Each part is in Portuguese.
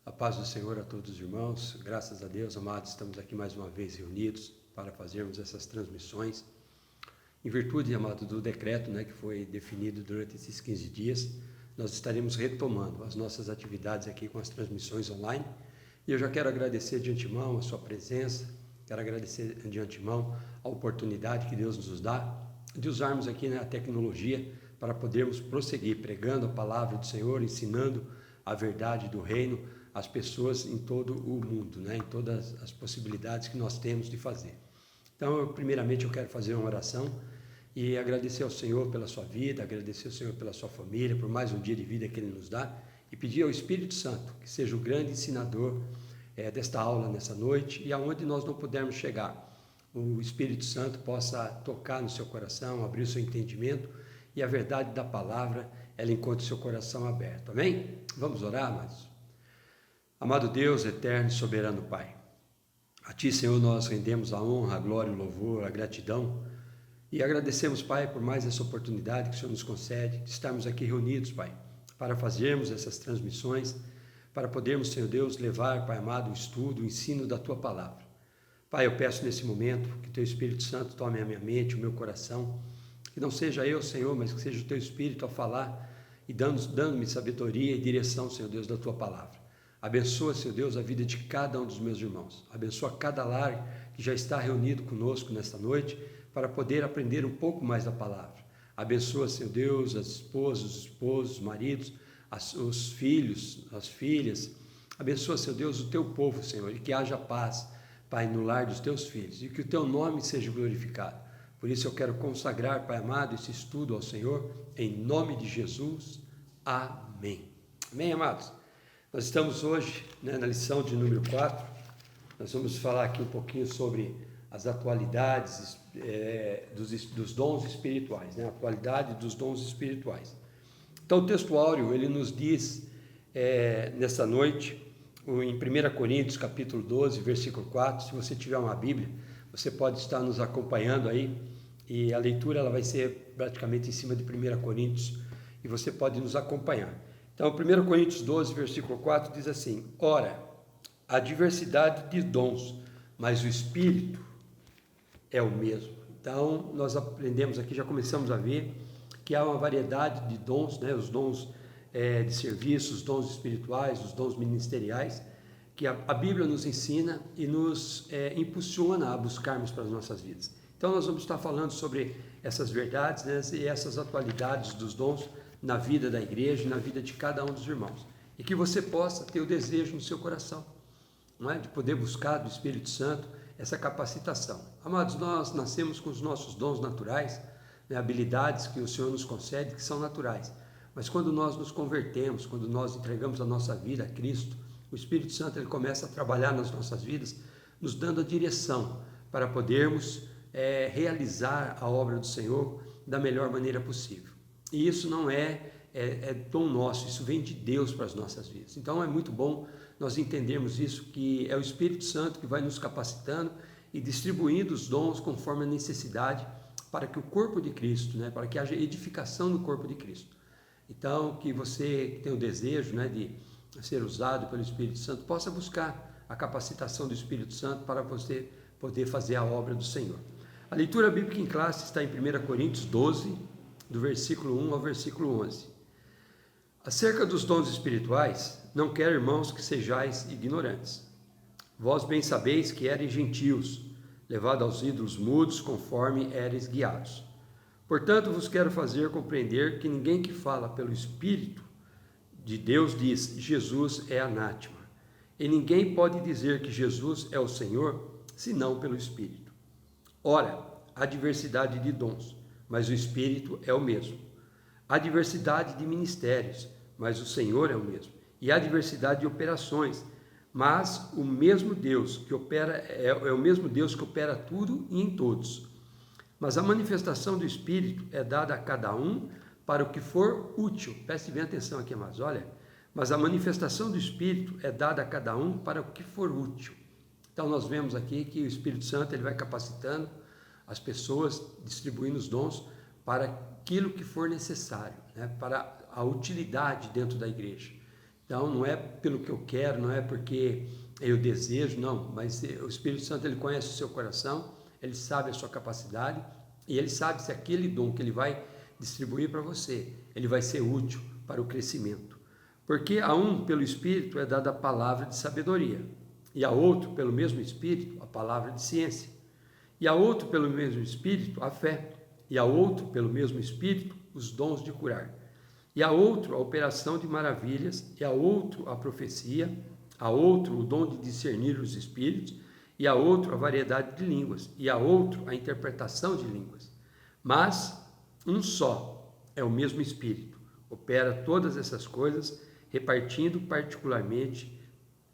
A paz do Senhor a todos os irmãos, graças a Deus, amados, estamos aqui mais uma vez reunidos para fazermos essas transmissões. Em virtude, amado, do decreto, que foi definido durante esses 15 dias, nós estaremos retomando as nossas atividades aqui com as transmissões online. E eu já quero agradecer de antemão a sua presença, quero agradecer de antemão a oportunidade que Deus nos dá de usarmos aqui a tecnologia para podermos prosseguir pregando a palavra do Senhor, ensinando a verdade do reino às pessoas em todo o mundo, em todas as possibilidades que nós temos de fazer. Então, primeiramente eu quero fazer uma oração e agradecer ao Senhor pela sua vida, agradecer ao Senhor pela sua família, por mais um dia de vida que Ele nos dá e pedir ao Espírito Santo que seja o grande ensinador desta aula nessa noite e aonde nós não pudermos chegar, o Espírito Santo possa tocar no seu coração, abrir o seu entendimento e a verdade da palavra, ela encontre o seu coração aberto. Amém? Vamos orar, amados? Amado Deus, eterno e soberano Pai, a Ti, Senhor, nós rendemos a honra, a glória, o louvor, a gratidão e agradecemos, Pai, por mais essa oportunidade que o Senhor nos concede de estarmos aqui reunidos, Pai, para fazermos essas transmissões, para podermos, Senhor Deus, levar, Pai amado, o estudo, o ensino da Tua palavra. Pai, eu peço nesse momento que Teu Espírito Santo tome a minha mente, o meu coração, que não seja eu, Senhor, mas que seja o Teu Espírito a falar e dando-me sabedoria e direção, Senhor Deus, da Tua palavra. Abençoa, Senhor Deus, a vida de cada um dos meus irmãos. Abençoa cada lar que já está reunido conosco nesta noite para poder aprender um pouco mais da palavra. Abençoa, Senhor Deus, as esposas, os esposos, os maridos, os filhos, as filhas. Abençoa, Senhor Deus, o Teu povo, Senhor, e que haja paz, Pai, no lar dos Teus filhos e que o Teu nome seja glorificado. Por isso eu quero consagrar, Pai amado, esse estudo ao Senhor, em nome de Jesus. Amém. Amém, amados? Nós estamos hoje na lição de número 4, nós vamos falar aqui um pouquinho sobre as atualidades dos dons espirituais, a atualidade dos dons espirituais. Então o texto áureo, ele nos diz nessa noite, em 1 Coríntios capítulo 12, versículo 4, se você tiver uma Bíblia, você pode estar nos acompanhando aí, e a leitura ela vai ser praticamente em cima de 1 Coríntios, e você pode nos acompanhar. Então, 1 Coríntios 12, versículo 4 diz assim: Ora, há diversidade de dons, mas o Espírito é o mesmo. Então, nós aprendemos aqui, já começamos a ver que há uma variedade de dons, os dons de serviço, os dons espirituais, os dons ministeriais, que a Bíblia nos ensina e nos impulsiona a buscarmos para as nossas vidas. Então, nós vamos estar falando sobre essas verdades e essas atualidades dos dons na vida da igreja e na vida de cada um dos irmãos. E que você possa ter o desejo no seu coração, de poder buscar do Espírito Santo essa capacitação. Amados, nós nascemos com os nossos dons naturais, habilidades que o Senhor nos concede, que são naturais. Mas quando nós nos convertemos, quando nós entregamos a nossa vida a Cristo, o Espírito Santo ele começa a trabalhar nas nossas vidas, nos dando a direção para podermos realizar a obra do Senhor da melhor maneira possível. E isso não é dom nosso, isso vem de Deus para as nossas vidas. Então é muito bom nós entendermos isso, que é o Espírito Santo que vai nos capacitando e distribuindo os dons conforme a necessidade para que o corpo de Cristo, para que haja edificação no corpo de Cristo. Então, que você que tem o desejo de ser usado pelo Espírito Santo, possa buscar a capacitação do Espírito Santo para você poder fazer a obra do Senhor. A leitura bíblica em classe está em 1 Coríntios 12, do versículo 1 ao versículo 11. Acerca dos dons espirituais, não quero, irmãos, que sejais ignorantes. Vós bem sabeis que eres gentios, levados aos ídolos mudos, conforme eres guiados. Portanto, vos quero fazer compreender que ninguém que fala pelo Espírito de Deus diz, Jesus é anátema. E ninguém pode dizer que Jesus é o Senhor, senão pelo Espírito. Ora, há diversidade de dons, mas o Espírito é o mesmo. Há diversidade de ministérios, mas o Senhor é o mesmo. E há diversidade de operações, mas o mesmo Deus que opera é o mesmo Deus que opera tudo e em todos. Mas a manifestação do Espírito é dada a cada um para o que for útil. Preste bem atenção aqui, amados. Olha, mas a manifestação do Espírito é dada a cada um para o que for útil. Então nós vemos aqui que o Espírito Santo ele vai capacitando as pessoas, distribuindo os dons para aquilo que for necessário, para a utilidade dentro da igreja. Então, não é pelo que eu quero, não é porque eu desejo, não, mas o Espírito Santo, ele conhece o seu coração, ele sabe a sua capacidade e ele sabe se aquele dom que ele vai distribuir para você, ele vai ser útil para o crescimento. Porque a um, pelo Espírito, é dada a palavra de sabedoria, e a outro, pelo mesmo Espírito, a palavra de ciência, e a outro, pelo mesmo Espírito, a fé, e a outro, pelo mesmo Espírito, os dons de curar, e a outro, a operação de maravilhas, e a outro, a profecia, a outro, o dom de discernir os espíritos, e a outro, a variedade de línguas, e a outro, a interpretação de línguas. Mas um só é o mesmo Espírito, opera todas essas coisas, repartindo particularmente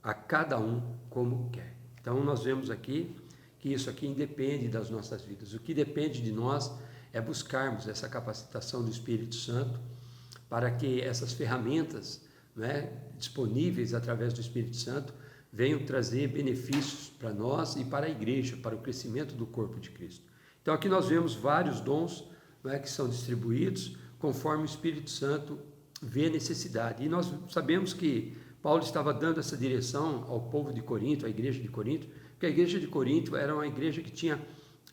a cada um como quer. Então nós vemos aqui que isso aqui independe das nossas vidas. O que depende de nós é buscarmos essa capacitação do Espírito Santo para que essas ferramentas, né, disponíveis através do Espírito Santo venham trazer benefícios para nós e para a igreja, para o crescimento do corpo de Cristo. Então aqui nós vemos vários dons, né, que são distribuídos conforme o Espírito Santo vê necessidade. E nós sabemos que Paulo estava dando essa direção ao povo de Corinto, à igreja de Corinto, porque a igreja de Corinto era uma igreja que tinha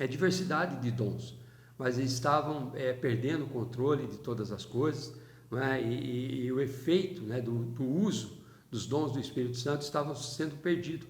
diversidade de dons, mas eles estavam perdendo o controle de todas as coisas, né? E o efeito, né, do uso dos dons do Espírito Santo estava sendo perdido.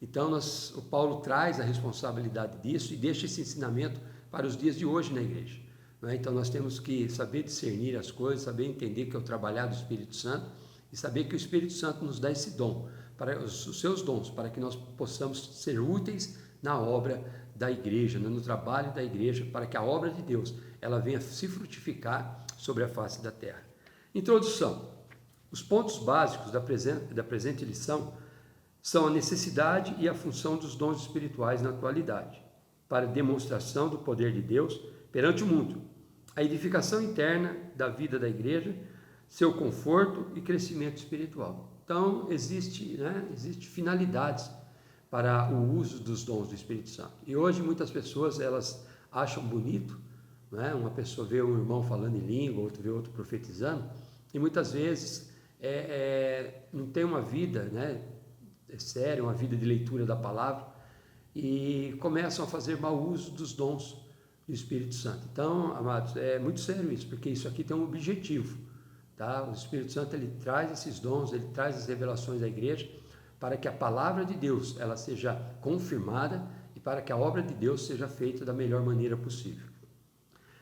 Então o Paulo traz a responsabilidade disso e deixa esse ensinamento para os dias de hoje na igreja. Então nós temos que saber discernir as coisas, saber entender que é o trabalhar do Espírito Santo e saber que o Espírito Santo nos dá esse dom, para os seus dons, para que nós possamos ser úteis na obra da igreja, no trabalho da igreja, para que a obra de Deus ela venha se frutificar sobre a face da terra. Introdução. Os pontos básicos da presente lição são a necessidade e a função dos dons espirituais na atualidade, para demonstração do poder de Deus perante o mundo, a edificação interna da vida da igreja, seu conforto e crescimento espiritual. Então, existe finalidades para o uso dos dons do Espírito Santo. E hoje muitas pessoas elas acham bonito, né? Uma pessoa vê um irmão falando em língua, outro vê outro profetizando, e muitas vezes não tem uma vida, né, séria, uma vida de leitura da palavra, e começam a fazer mau uso dos dons do Espírito Santo. Então, amados, é muito sério isso, porque isso aqui tem um objetivo, tá? O Espírito Santo ele traz esses dons, ele traz as revelações da igreja para que a palavra de Deus ela seja confirmada e para que a obra de Deus seja feita da melhor maneira possível.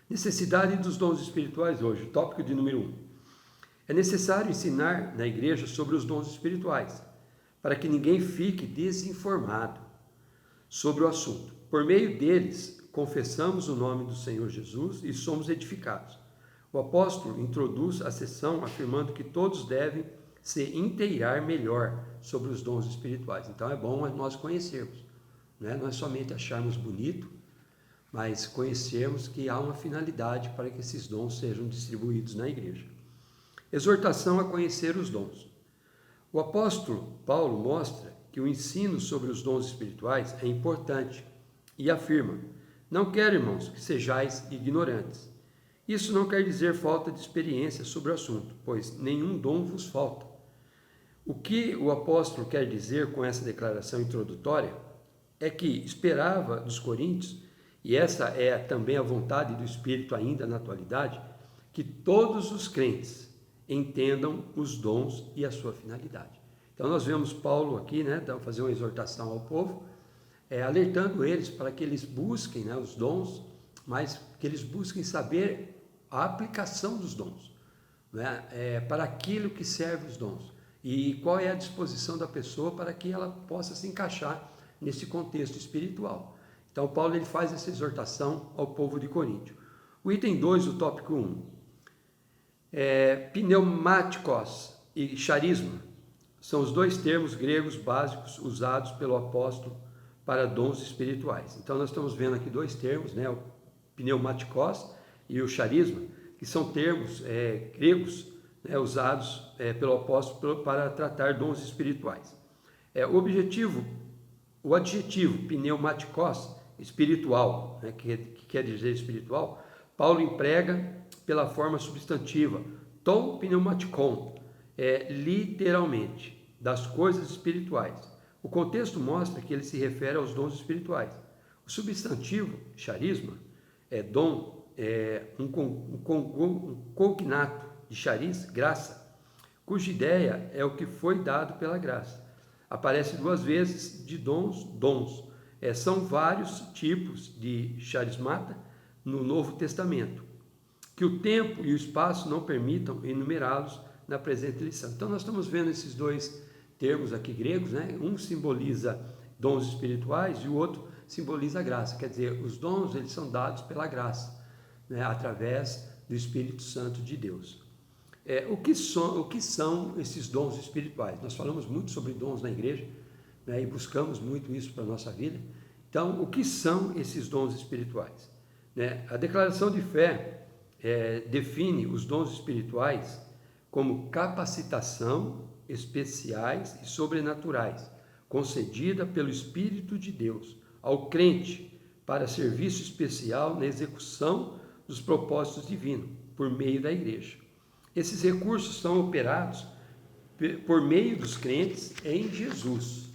Necessidade dos dons espirituais hoje, tópico de número 1. É necessário ensinar na igreja sobre os dons espirituais, para que ninguém fique desinformado sobre o assunto. Por meio deles, confessamos o nome do Senhor Jesus e somos edificados. O apóstolo introduz a sessão afirmando que todos devem se inteirar melhor sobre os dons espirituais. Então é bom nós conhecermos, né? Não é somente acharmos bonito, mas conhecermos que há uma finalidade para que esses dons sejam distribuídos na igreja. Exortação a conhecer os dons. O apóstolo Paulo mostra que o ensino sobre os dons espirituais é importante e afirma: não quero, irmãos, que sejais ignorantes. Isso não quer dizer falta de experiência sobre o assunto, pois nenhum dom vos falta. O que o apóstolo quer dizer com essa declaração introdutória é que esperava dos coríntios, e essa é também a vontade do Espírito ainda na atualidade, que todos os crentes entendam os dons e a sua finalidade. Então nós vemos Paulo aqui, né, fazer uma exortação ao povo, alertando eles para que eles busquem, né, os dons, mas que eles busquem saber a aplicação dos dons, né, para aquilo que serve os dons e qual é a disposição da pessoa para que ela possa se encaixar nesse contexto espiritual. Então Paulo ele faz essa exortação ao povo de Coríntio. O item 2 do tópico 1. Pneumáticos e charisma são os dois termos gregos básicos usados pelo apóstolo para dons espirituais. Então nós estamos vendo aqui dois termos, né, o pneumáticos e o charisma, que são termos gregos, né, usados pelo apóstolo para tratar dons espirituais. O adjetivo pneumáticos, espiritual, né, que quer dizer espiritual, Paulo emprega pela forma substantiva, ton pneumatikon, literalmente, das coisas espirituais. O contexto mostra que ele se refere aos dons espirituais. O substantivo, charisma, dom, um cognato de charis, graça, cuja ideia é o que foi dado pela graça. Aparece 2 vezes de dons. São vários tipos de charismata no Novo Testamento, que o tempo e o espaço não permitam enumerá-los na presente lição. Então nós estamos vendo esses 2 termos aqui gregos, né? Um simboliza dons espirituais e o outro simboliza a graça. Quer dizer, os dons eles são dados pela graça, né? Através do Espírito Santo de Deus. O que são esses dons espirituais? Nós falamos muito sobre dons na igreja, né? E buscamos muito isso para a nossa vida. Então, o que são esses dons espirituais? A declaração de fé define os dons espirituais como capacitação especiais e sobrenaturais, concedida pelo Espírito de Deus ao crente para serviço especial na execução dos propósitos divinos, por meio da igreja. Esses recursos são operados por meio dos crentes em Jesus,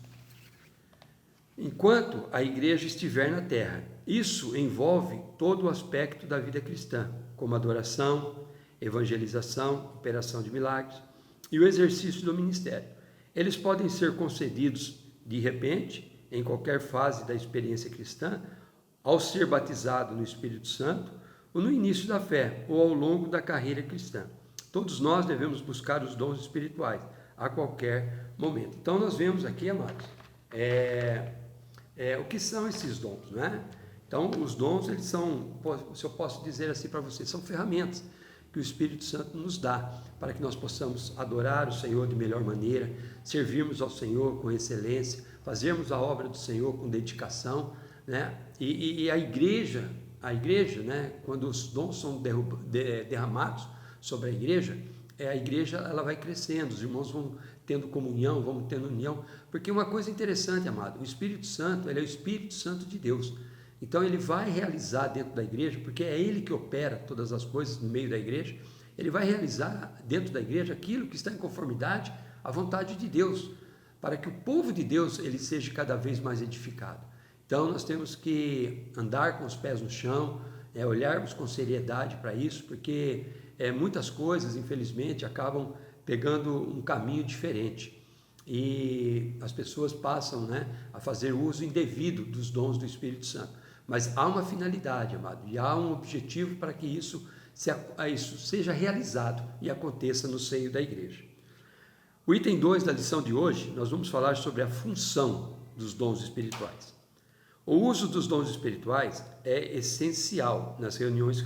enquanto a igreja estiver na terra. Isso envolve todo o aspecto da vida cristã, como adoração, evangelização, operação de milagres e o exercício do ministério. Eles podem ser concedidos de repente, em qualquer fase da experiência cristã, ao ser batizado no Espírito Santo, ou no início da fé, ou ao longo da carreira cristã. Todos nós devemos buscar os dons espirituais a qualquer momento. Então nós vemos aqui, amados, o que são esses dons, não é? Então os dons, eles são, se eu posso dizer assim para vocês, são ferramentas que o Espírito Santo nos dá para que nós possamos adorar o Senhor de melhor maneira, servirmos ao Senhor com excelência, fazermos a obra do Senhor com dedicação, né? E a igreja, né? Quando os dons são derramados sobre a igreja ela vai crescendo, os irmãos vão tendo comunhão, vão tendo união, porque uma coisa interessante, amado, o Espírito Santo, ele é o Espírito Santo de Deus. Então ele vai realizar dentro da igreja, porque é ele que opera todas as coisas no meio da igreja, ele vai realizar dentro da igreja aquilo que está em conformidade à vontade de Deus, para que o povo de Deus ele seja cada vez mais edificado. Então nós temos que andar com os pés no chão, olharmos com seriedade para isso, porque muitas coisas, infelizmente, acabam pegando um caminho diferente. E as pessoas passam, né, a fazer uso indevido dos dons do Espírito Santo. Mas há uma finalidade, amado, e há um objetivo para que isso seja realizado e aconteça no seio da igreja. O item 2 da lição de hoje, nós vamos falar sobre a função dos dons espirituais. O uso dos dons espirituais é essencial nas reuniões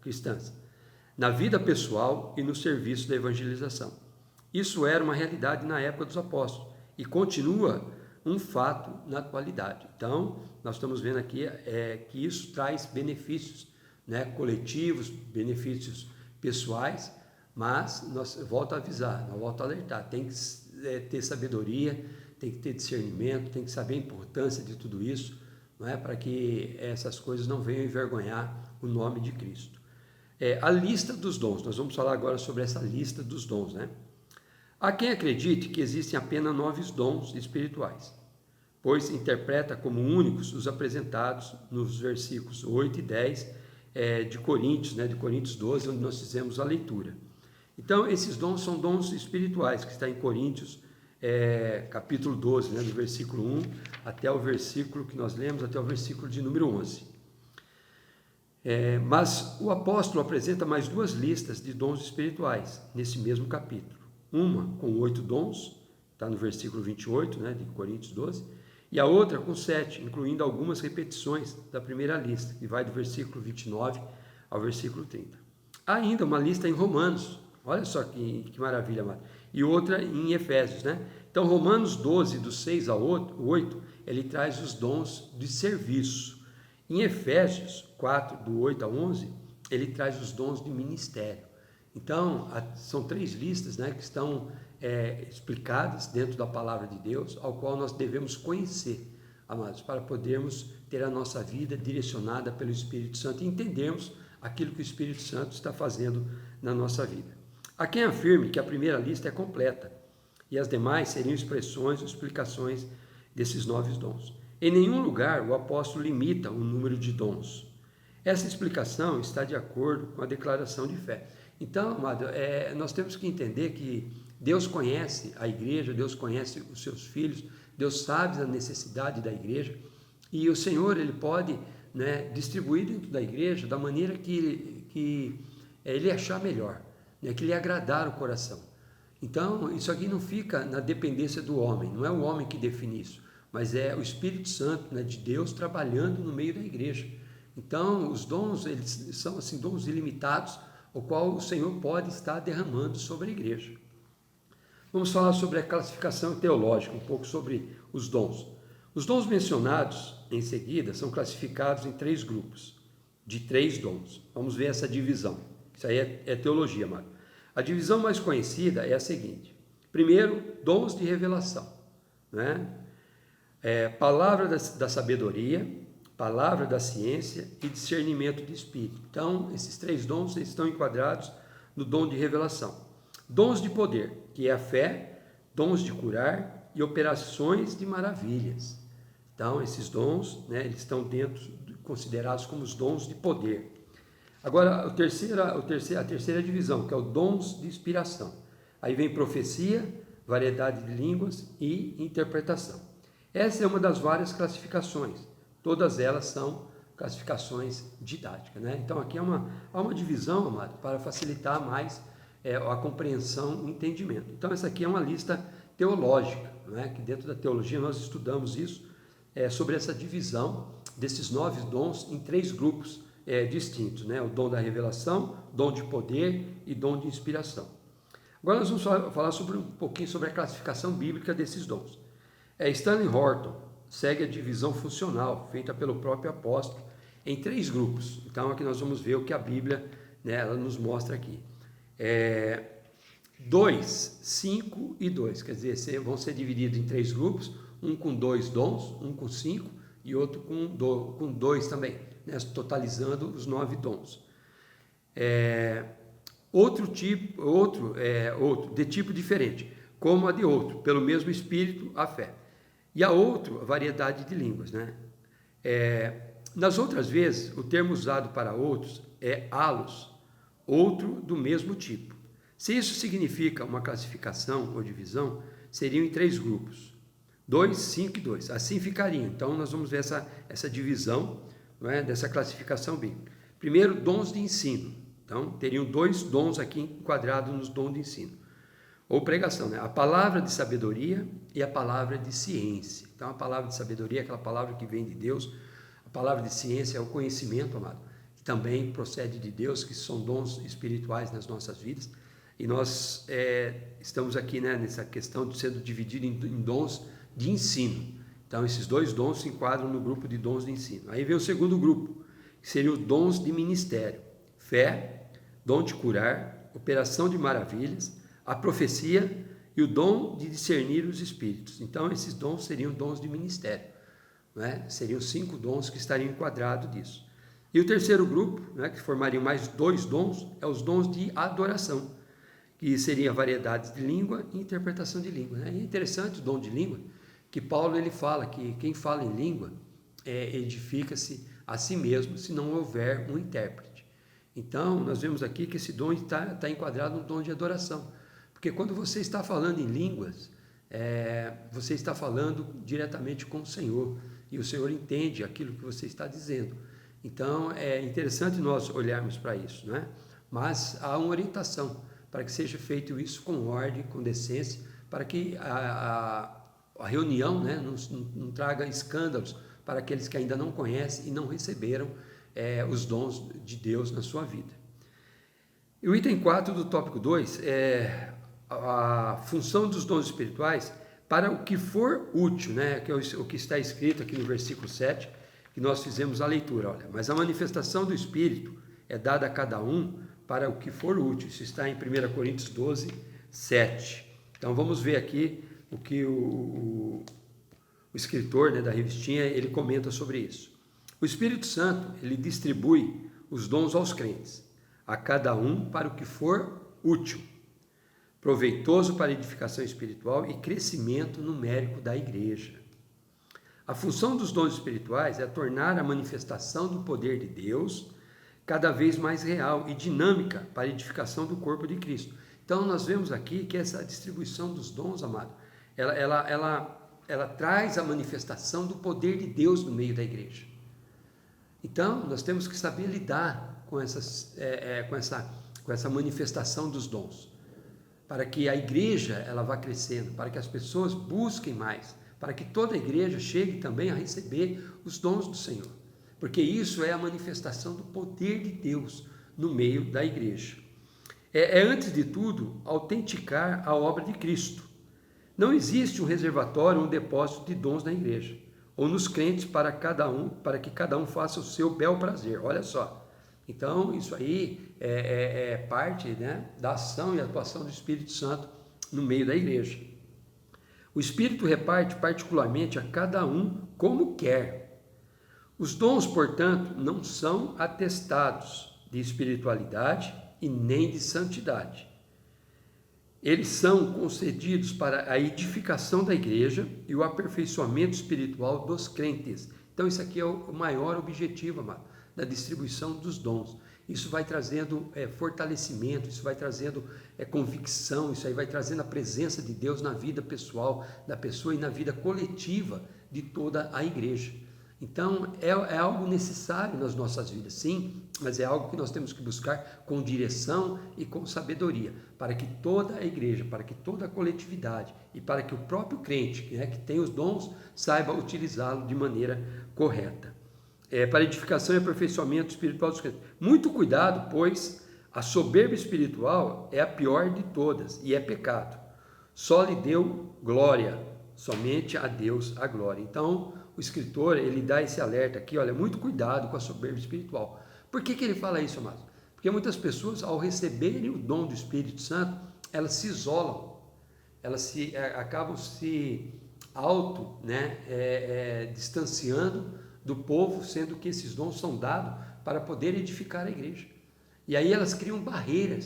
cristãs, na vida pessoal e no serviço da evangelização. Isso era uma realidade na época dos apóstolos e continua um fato na atualidade. Então, nós estamos vendo aqui que isso traz benefícios, né, coletivos, benefícios pessoais, mas volto a avisar, volto a alertar, tem que ter sabedoria, tem que ter discernimento, tem que saber a importância de tudo isso, não é, para que essas coisas não venham envergonhar o nome de Cristo. A lista dos dons, nós vamos falar agora sobre essa lista dos dons, né? Há quem acredite que existem apenas 9 dons espirituais, pois interpreta como únicos os apresentados nos versículos 8 e 10 de Coríntios, né, de Coríntios 12, onde nós fizemos a leitura. Então, esses dons são dons espirituais, que está em Coríntios, capítulo 12, né, do versículo 1 até o versículo que nós lemos, até o versículo de número 11. Mas o apóstolo apresenta mais 2 listas de dons espirituais, nesse mesmo capítulo. Uma com 8 dons, está no versículo 28, né, de Coríntios 12, e a outra com 7, incluindo algumas repetições da primeira lista, que vai do versículo 29 ao versículo 30. Há ainda uma lista em Romanos, olha só que maravilha, amado, e outra em Efésios, né? Então, Romanos 12, do 6 ao 8, ele traz os dons de serviço. Em Efésios 4, do 8 ao 11, ele traz os dons de ministério. Então, são 3 listas, né, que estão explicadas dentro da palavra de Deus, ao qual nós devemos conhecer, amados, para podermos ter a nossa vida direcionada pelo Espírito Santo e entendermos aquilo que o Espírito Santo está fazendo na nossa vida. Há quem afirme que a primeira lista é completa e as demais seriam expressões ou explicações desses 9 dons. Em nenhum lugar o apóstolo limita o número de dons. Essa explicação está de acordo com a declaração de fé. Então, amado, nós temos que entender que Deus conhece a igreja, Deus conhece os seus filhos, Deus sabe da necessidade da igreja e o Senhor ele pode, né, distribuir dentro da igreja da maneira que ele achar melhor, né, que lhe agradar o coração. Então, isso aqui não fica na dependência do homem, não é o homem que define isso, mas é o Espírito Santo, né, de Deus trabalhando no meio da igreja. Então, os dons, eles são assim, dons ilimitados, o qual o Senhor pode estar derramando sobre a igreja. Vamos falar sobre a classificação teológica, um pouco sobre os dons. Os dons mencionados em seguida são classificados em 3 grupos, de 3 dons. Vamos ver essa divisão. Isso aí é teologia, amado. A divisão mais conhecida é a seguinte. Primeiro, dons de revelação, né? Palavra da sabedoria, palavra da ciência e discernimento de espírito. Então, esses 3 dons estão enquadrados no dom de revelação. Dons de poder, que é a fé, dons de curar e operações de maravilhas. Então, esses dons, né, eles estão considerados como os dons de poder. Agora, a terceira divisão, que é o dons de inspiração. Aí vem profecia, variedade de línguas e interpretação. Essa é uma das várias classificações. Todas elas são classificações didáticas, né? Então, aqui há uma divisão, amado, para facilitar mais a compreensão, o entendimento. Então, essa aqui é uma lista teológica, né? Que dentro da teologia nós estudamos isso, sobre essa divisão desses 9 dons em 3 grupos distintos, né? O dom da revelação, dom de poder e dom de inspiração. Agora nós vamos falar um pouquinho sobre a classificação bíblica desses dons. Stanley Horton segue a divisão funcional feita pelo próprio apóstolo em 3 grupos. Então aqui nós vamos ver o que a Bíblia, né, ela nos mostra aqui. 2, 5 e 2, quer dizer, vão ser divididos em 3 grupos, um com 2 dons, um com 5 e outro com 2 também, né, totalizando os 9 dons. Outro de tipo diferente, como a de outro, pelo mesmo Espírito, a fé. E a outro, a variedade de línguas, né? Nas outras vezes, o termo usado para outros é halos, outro do mesmo tipo. Se isso significa uma classificação ou divisão, seriam em 3 grupos, 2, 5 e 2. Assim ficariam. Então, nós vamos ver essa divisão, não é, dessa classificação bíblica. Primeiro, dons de ensino. Então, teriam 2 dons aqui enquadrados nos dons de ensino. Ou pregação, né? A palavra de sabedoria e a palavra de ciência. Então, a palavra de sabedoria é aquela palavra que vem de Deus. A palavra de ciência é o conhecimento, amado, que também procede de Deus, que são dons espirituais nas nossas vidas. E nós estamos aqui, né, nessa questão de sendo dividido em dons de ensino. Então, esses 2 dons se enquadram no grupo de dons de ensino. Aí vem o segundo grupo, que seriam os dons de ministério. Fé, dom de curar, operação de maravilhas, a profecia e o dom de discernir os espíritos. Então, esses dons seriam dons de ministério, né? Seriam 5 dons que estariam enquadrados nisso. E o terceiro grupo, né, que formariam mais 2 dons, é os dons de adoração, que seria a variedade de língua e interpretação de língua, né? E é interessante o dom de língua, que Paulo ele fala que quem fala em língua edifica-se a si mesmo, se não houver um intérprete. Então, nós vemos aqui que esse dom está enquadrado no dom de adoração. Porque quando você está falando em línguas, você está falando diretamente com o Senhor, e o Senhor entende aquilo que você está dizendo. Então, é interessante nós olharmos para isso, né? Mas há uma orientação para que seja feito isso com ordem, com decência, para que a reunião, né, não traga escândalos para aqueles que ainda não conhecem e não receberam os dons de Deus na sua vida. E o item 4 do tópico 2 é a função dos dons espirituais para o que for útil, né? Que é o que está escrito aqui no versículo 7, que nós fizemos a leitura. Olha, mas a manifestação do Espírito é dada a cada um para o que for útil. Isso está em 1 Coríntios 12, 7. Então vamos ver aqui o que o escritor, né, da revistinha, ele comenta sobre isso. O Espírito Santo, ele distribui os dons aos crentes, a cada um para o que for útil. proveitoso para edificação espiritual e crescimento numérico da igreja. A função dos dons espirituais é tornar a manifestação do poder de Deus cada vez mais real e dinâmica para a edificação do corpo de Cristo. Então, nós vemos aqui que essa distribuição dos dons, amado, ela traz a manifestação do poder de Deus no meio da igreja. Então, nós temos que saber lidar com essa manifestação dos dons, para que a igreja ela vá crescendo, para que as pessoas busquem mais, para que toda a igreja chegue também a receber os dons do Senhor, porque isso é a manifestação do poder de Deus no meio da igreja. Antes de tudo, autenticar a obra de Cristo. Não existe um reservatório, um depósito de dons na igreja, ou nos crentes para que cada um faça o seu bel prazer. Olha só. Então, isso aí é parte, né, da ação e atuação do Espírito Santo no meio da igreja. O Espírito reparte particularmente a cada um como quer. Os dons, portanto, não são atestados de espiritualidade e nem de santidade. Eles são concedidos para a edificação da igreja e o aperfeiçoamento espiritual dos crentes. Então, isso aqui é o maior objetivo, amado, da distribuição dos dons. Isso vai trazendo fortalecimento, isso vai trazendo convicção, isso aí vai trazendo a presença de Deus na vida pessoal da pessoa e na vida coletiva de toda a igreja. Então, é algo necessário nas nossas vidas, sim, mas é algo que nós temos que buscar com direção e com sabedoria, para que toda a igreja, para que toda a coletividade e para que o próprio crente, que tem os dons, saiba utilizá-lo de maneira correta. Para edificação e aperfeiçoamento espiritual dos crentes. Muito cuidado, pois a soberba espiritual é a pior de todas e é pecado. Só lhe deu glória, somente a Deus a glória. Então, o escritor, ele dá esse alerta aqui, olha, muito cuidado com a soberba espiritual. Por que ele fala isso, amados? Porque muitas pessoas, ao receberem o dom do Espírito Santo, elas se isolam, elas acabam se distanciando do povo, sendo que esses dons são dados para poder edificar a igreja. E aí elas criam barreira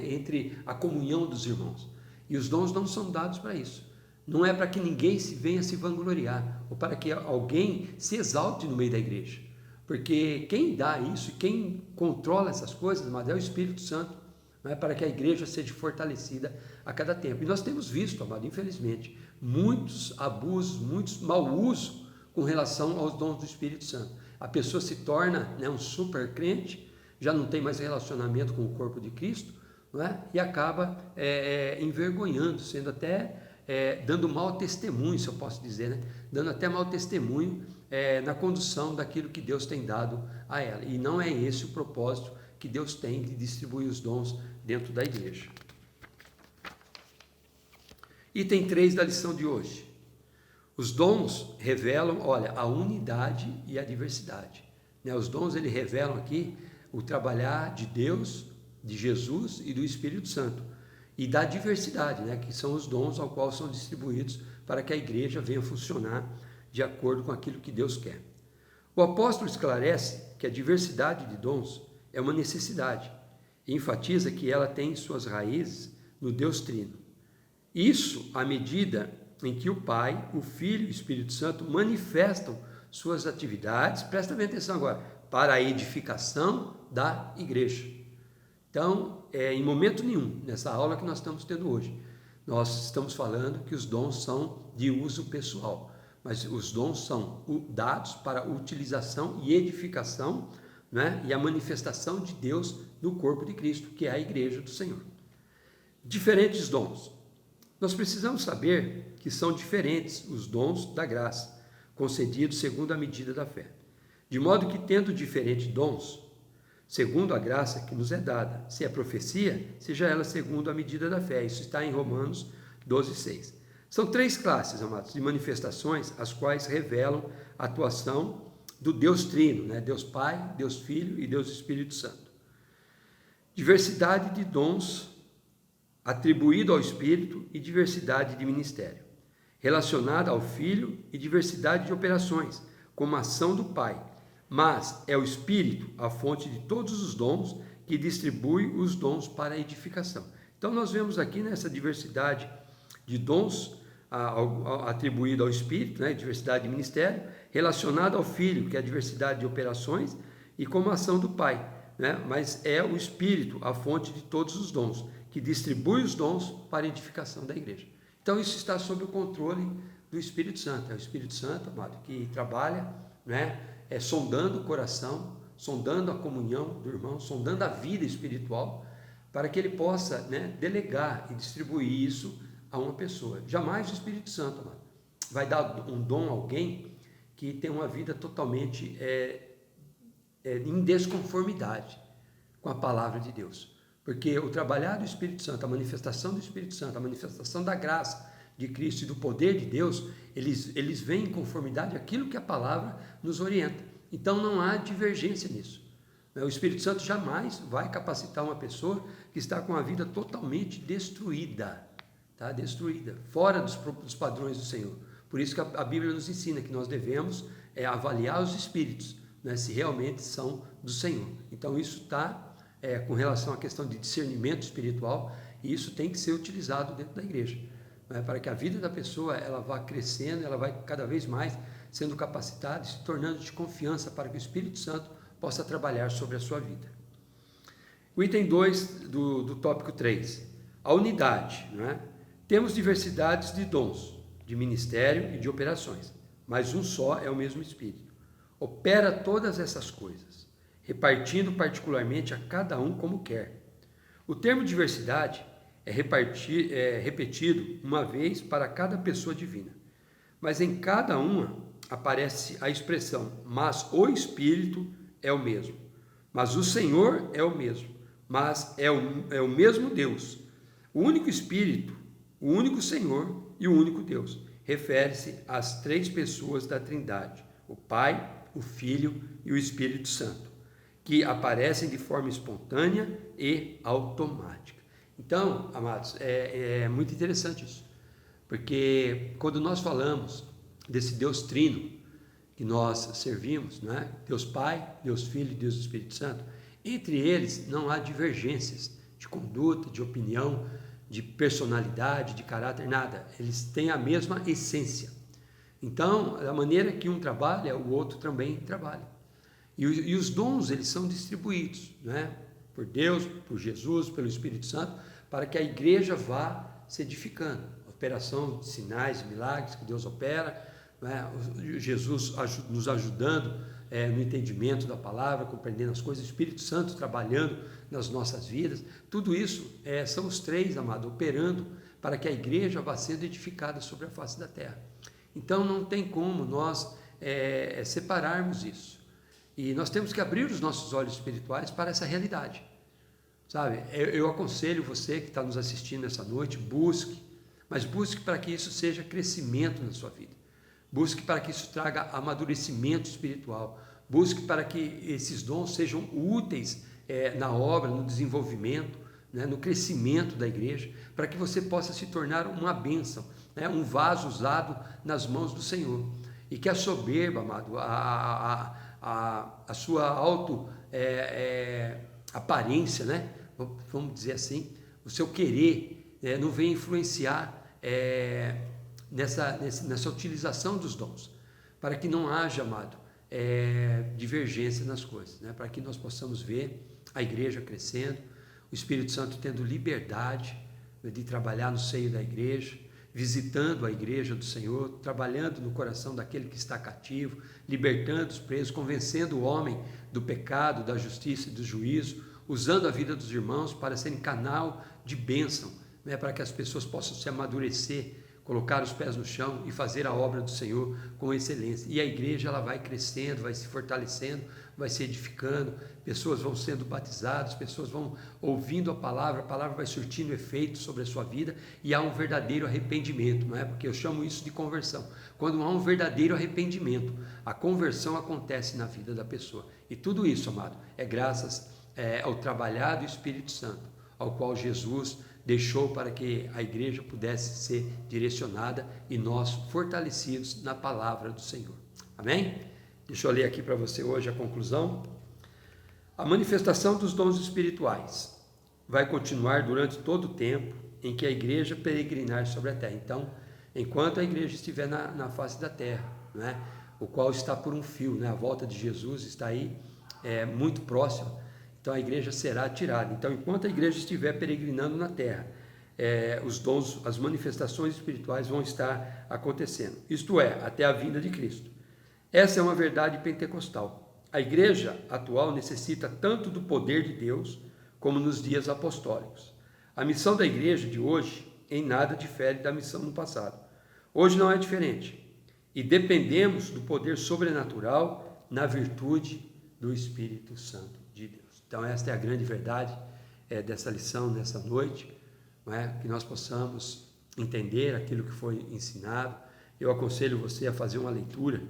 entre a comunhão dos irmãos. E os dons não são dados para isso. Não é para que ninguém venha se vangloriar, ou para que alguém se exalte no meio da igreja. Porque quem dá isso, quem controla essas coisas, mas é o Espírito Santo, não é, para que a igreja seja fortalecida a cada tempo. E nós temos visto, amado, infelizmente, muitos abusos, muitos mau uso com relação aos dons do Espírito Santo. A pessoa se torna um super crente, já não tem mais relacionamento com o corpo de Cristo, não é? E acaba envergonhando, sendo até dando mau testemunho, se eu posso dizer, né? Dando até mau testemunho na condução daquilo que Deus tem dado a ela. E não é esse o propósito que Deus tem de distribuir os dons dentro da igreja. Item 3 da lição de hoje. Os dons revelam, olha, a unidade e a diversidade. Os dons, eles revelam aqui o trabalhar de Deus, de Jesus e do Espírito Santo. E da diversidade, que são os dons ao qual são distribuídos para que a igreja venha funcionar de acordo com aquilo que Deus quer. O apóstolo esclarece que a diversidade de dons é uma necessidade e enfatiza que ela tem suas raízes no Deus Trino. Isso à medida em que o Pai, o Filho e o Espírito Santo manifestam suas atividades, presta bem atenção agora, para a edificação da igreja. Então, em momento nenhum, nessa aula que nós estamos tendo hoje, nós estamos falando que os dons são de uso pessoal, mas os dons são dados para utilização e edificação, e a manifestação de Deus no corpo de Cristo, que é a igreja do Senhor. Diferentes dons. Nós precisamos saber que são diferentes os dons da graça, concedidos segundo a medida da fé. De modo que, tendo diferentes dons, segundo a graça que nos é dada, se é profecia, seja ela segundo a medida da fé. Isso está em Romanos 12:6. São 3 classes, amados, de manifestações, as quais revelam a atuação do Deus Trino, Deus Pai, Deus Filho e Deus Espírito Santo. Diversidade de dons atribuído ao Espírito e diversidade de ministério, relacionada ao Filho e diversidade de operações, como a ação do Pai. Mas é o Espírito a fonte de todos os dons que distribui os dons para a edificação. Então nós vemos aqui nessa diversidade de dons atribuído ao Espírito, né, diversidade de ministério, relacionada ao Filho, que é a diversidade de operações, e como ação do Pai, né? Mas é o Espírito a fonte de todos os dons, que distribui os dons para a edificação da igreja. Então isso está sob o controle do Espírito Santo. É o Espírito Santo, amado, que trabalha, né, sondando o coração, sondando a comunhão do irmão, sondando a vida espiritual, para que ele possa, né, delegar e distribuir isso a uma pessoa. Jamais o Espírito Santo, amado, vai dar um dom a alguém que tem uma vida totalmente em desconformidade com a palavra de Deus. Porque o trabalhar do Espírito Santo, a manifestação do Espírito Santo, a manifestação da graça de Cristo e do poder de Deus, eles vêm em conformidade àquilo que a palavra nos orienta. Então não há divergência nisso. O Espírito Santo jamais vai capacitar uma pessoa que está com a vida totalmente destruída, tá? Destruída, fora dos padrões do Senhor. Por isso que a Bíblia nos ensina que nós devemos avaliar os espíritos, né, se realmente são do Senhor. Então isso está com relação à questão de discernimento espiritual, e isso tem que ser utilizado dentro da igreja, né, para que a vida da pessoa ela vá crescendo, ela vai cada vez mais sendo capacitada e se tornando de confiança para que o Espírito Santo possa trabalhar sobre a sua vida. O item 2 do tópico 3, a unidade, né? Temos diversidades de dons, de ministério e de operações, mas um só é o mesmo Espírito. Opera todas essas coisas, repartindo particularmente a cada um como quer. O termo diversidade é repetido uma vez para cada pessoa divina, mas em cada uma aparece a expressão, mas o Espírito é o mesmo, mas o Senhor é o mesmo, mas é o mesmo Deus, o único Espírito, o único Senhor e o único Deus. Refere-se às três pessoas da Trindade, o Pai, o Filho e o Espírito Santo, que aparecem de forma espontânea e automática. Então, amados, é muito interessante isso, porque quando nós falamos desse Deus Trino que nós servimos, né? Deus Pai, Deus Filho e Deus Espírito Santo, entre eles não há divergências de conduta, de opinião, de personalidade, de caráter, nada. Eles têm a mesma essência. Então, da maneira que um trabalha, o outro também trabalha. E os dons, eles são distribuídos, né? Por Deus, por Jesus, pelo Espírito Santo, para que a igreja vá se edificando. Operação de sinais e milagres que Deus opera, né? Jesus nos ajudando no entendimento da palavra, compreendendo as coisas, o Espírito Santo trabalhando nas nossas vidas. Tudo isso são os três, amado, operando para que a igreja vá sendo edificada sobre a face da terra. Então não tem como nós separarmos isso. E nós temos que abrir os nossos olhos espirituais para essa realidade. Sabe, eu aconselho você que está nos assistindo essa noite, busque para que isso seja crescimento na sua vida. Busque para que isso traga amadurecimento espiritual. Busque para que esses dons sejam úteis na obra, no desenvolvimento, né, no crescimento da igreja, para que você possa se tornar uma bênção, né, um vaso usado nas mãos do Senhor. E que a soberba, amado, a sua aparência, né, vamos dizer assim, o seu querer, não venha influenciar nessa utilização dos dons, para que não haja, amado, divergência nas coisas, né? Para que nós possamos ver a igreja crescendo, o Espírito Santo tendo liberdade de trabalhar no seio da igreja, visitando a igreja do Senhor, trabalhando no coração daquele que está cativo, libertando os presos, convencendo o homem do pecado, da justiça e do juízo, usando a vida dos irmãos para serem canal de bênção, né? Para que as pessoas possam se amadurecer, colocar os pés no chão e fazer a obra do Senhor com excelência. E a igreja ela vai crescendo, vai se fortalecendo, vai se edificando, pessoas vão sendo batizadas, pessoas vão ouvindo a palavra vai surtindo efeito sobre a sua vida e há um verdadeiro arrependimento, não é? Porque eu chamo isso de conversão. Quando há um verdadeiro arrependimento, a conversão acontece na vida da pessoa. E tudo isso, amado, é graças ao trabalhar do Espírito Santo, ao qual Jesus deixou para que a igreja pudesse ser direcionada e nós fortalecidos na palavra do Senhor. Amém? Deixa eu ler aqui para você hoje a conclusão. A manifestação dos dons espirituais. vai continuar durante todo o tempo em que a igreja peregrinar sobre a terra. Então, enquanto a igreja estiver na face da terra, né, o qual está por um fio, né, a volta de Jesus está aí muito próxima, então a igreja será tirada. Então, enquanto a igreja estiver peregrinando na terra, os dons, as manifestações espirituais vão estar acontecendo, isto é, até a vinda de Cristo. Essa é uma verdade pentecostal. A igreja atual necessita tanto do poder de Deus como nos dias apostólicos. A missão da igreja de hoje em nada difere da missão no passado. Hoje não é diferente. E dependemos do poder sobrenatural na virtude do Espírito Santo de Deus. Então esta é a grande verdade dessa lição, nessa noite, não é? Que nós possamos entender aquilo que foi ensinado. Eu aconselho você a fazer uma leitura,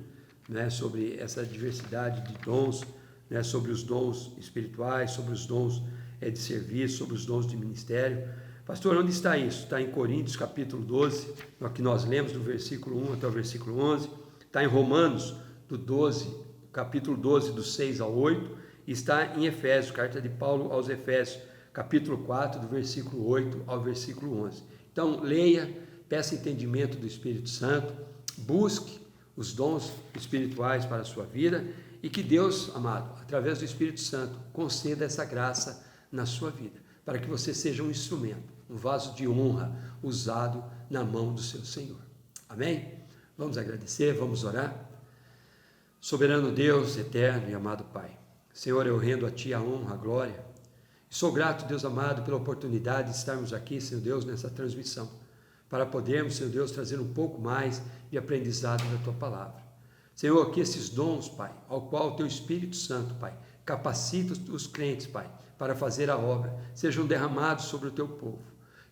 né, sobre essa diversidade de dons, né, sobre os dons espirituais, sobre os dons de serviço, sobre os dons de ministério. Pastor, onde está isso? Está em Coríntios capítulo 12, que nós lemos do versículo 1 até o versículo 11, está em Romanos do 12, capítulo 12, do 6 ao 8, e está em Efésios, carta de Paulo aos Efésios, capítulo 4, do versículo 8 ao versículo 11. Então, leia, peça entendimento do Espírito Santo, busque os dons espirituais para a sua vida, e que Deus, amado, através do Espírito Santo, conceda essa graça na sua vida, para que você seja um instrumento, um vaso de honra usado na mão do seu Senhor. Amém? Vamos agradecer, vamos orar. Soberano Deus, eterno e amado Pai, Senhor, eu rendo a Ti a honra, a glória. Sou grato, Deus amado, pela oportunidade de estarmos aqui, Senhor Deus, nessa transmissão, para podermos, Senhor Deus, trazer um pouco mais de aprendizado da Tua palavra. Senhor, que esses dons, Pai, ao qual o Teu Espírito Santo, Pai, capacita os crentes, Pai, para fazer a obra, sejam derramados sobre o Teu povo.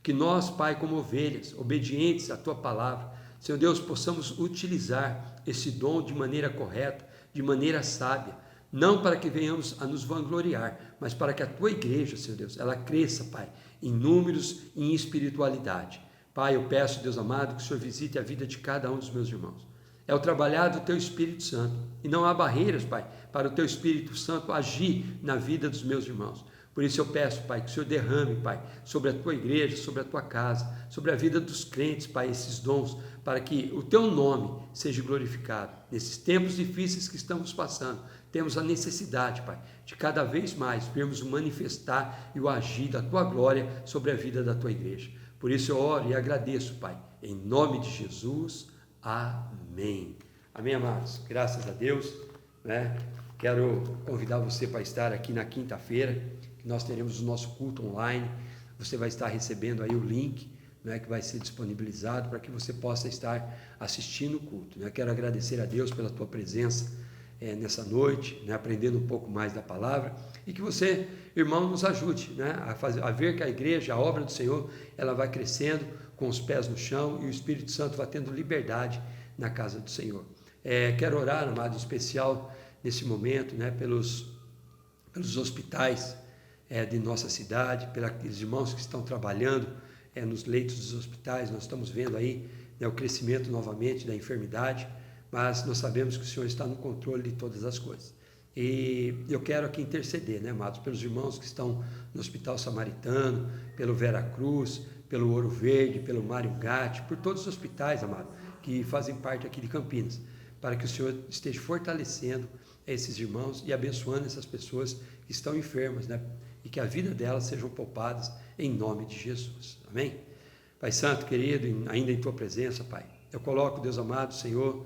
Que nós, Pai, como ovelhas, obedientes à Tua palavra, Senhor Deus, possamos utilizar esse dom de maneira correta, de maneira sábia, não para que venhamos a nos vangloriar, mas para que a Tua igreja, Senhor Deus, ela cresça, Pai, em números e em espiritualidade. Pai, eu peço, Deus amado, que o Senhor visite a vida de cada um dos meus irmãos. É o trabalhar do Teu Espírito Santo, e não há barreiras, Pai, para o Teu Espírito Santo agir na vida dos meus irmãos. Por isso eu peço, Pai, que o Senhor derrame, Pai, sobre a Tua igreja, sobre a Tua casa, sobre a vida dos crentes, Pai, esses dons, para que o Teu nome seja glorificado. Nesses tempos difíceis que estamos passando, temos a necessidade, Pai, de cada vez mais vermos o manifestar e o agir da Tua glória sobre a vida da Tua igreja. Por isso eu oro e agradeço, Pai, em nome de Jesus. Amém. Amém, amados? Graças a Deus, né? Quero convidar você para estar aqui na quinta-feira, que nós teremos o nosso culto online. Você vai estar recebendo aí o link, né, que vai ser disponibilizado para que você possa estar assistindo o culto, né? Quero agradecer a Deus pela tua presença nessa noite, né, aprendendo um pouco mais da palavra, e que você, irmão, nos ajude, né, a ver que a igreja, a obra do Senhor, ela vai crescendo com os pés no chão e o Espírito Santo vai tendo liberdade na casa do Senhor. Quero orar, amado, em especial nesse momento, né, pelos hospitais de nossa cidade, pelos irmãos que estão trabalhando nos leitos dos hospitais. Nós estamos vendo aí, né, o crescimento novamente da enfermidade, mas nós sabemos que o Senhor está no controle de todas as coisas. E eu quero aqui interceder, né, amados, pelos irmãos que estão no Hospital Samaritano, pelo Vera Cruz, pelo Ouro Verde, pelo Mário Gatti, por todos os hospitais, amado, que fazem parte aqui de Campinas, para que o Senhor esteja fortalecendo esses irmãos e abençoando essas pessoas que estão enfermas, né, e que a vida delas sejam poupadas em nome de Jesus. Amém? Pai Santo, querido, ainda em Tua presença, Pai, eu coloco, Deus amado, Senhor,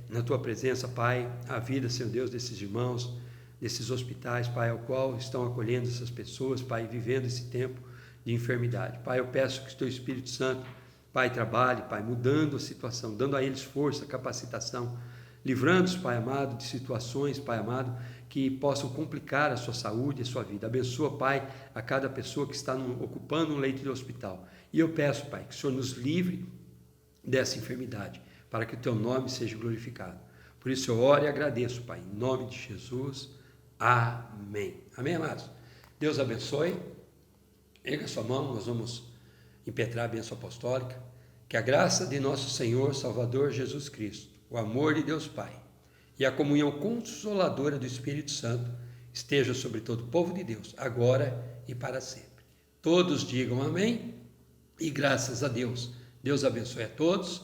na Tua presença, Pai, a vida, Senhor Deus, desses irmãos, desses hospitais, Pai, ao qual estão acolhendo essas pessoas, Pai, vivendo esse tempo de enfermidade. Pai, eu peço que o Teu Espírito Santo, Pai, trabalhe, Pai, mudando a situação, dando a eles força, capacitação, livrando-os, Pai amado, de situações, Pai amado, que possam complicar a sua saúde, a sua vida. Abençoa, Pai, a cada pessoa que está ocupando um leito de hospital. E eu peço, Pai, que o Senhor nos livre dessa enfermidade, para que o Teu nome seja glorificado. Por isso eu oro e agradeço, Pai, em nome de Jesus. Amém. Amém, amados? Deus abençoe. Erga a sua mão, nós vamos impetrar a bênção apostólica. Que a graça de nosso Senhor, Salvador Jesus Cristo, o amor de Deus Pai e a comunhão consoladora do Espírito Santo esteja sobre todo o povo de Deus, agora e para sempre. Todos digam amém e graças a Deus. Deus abençoe a todos.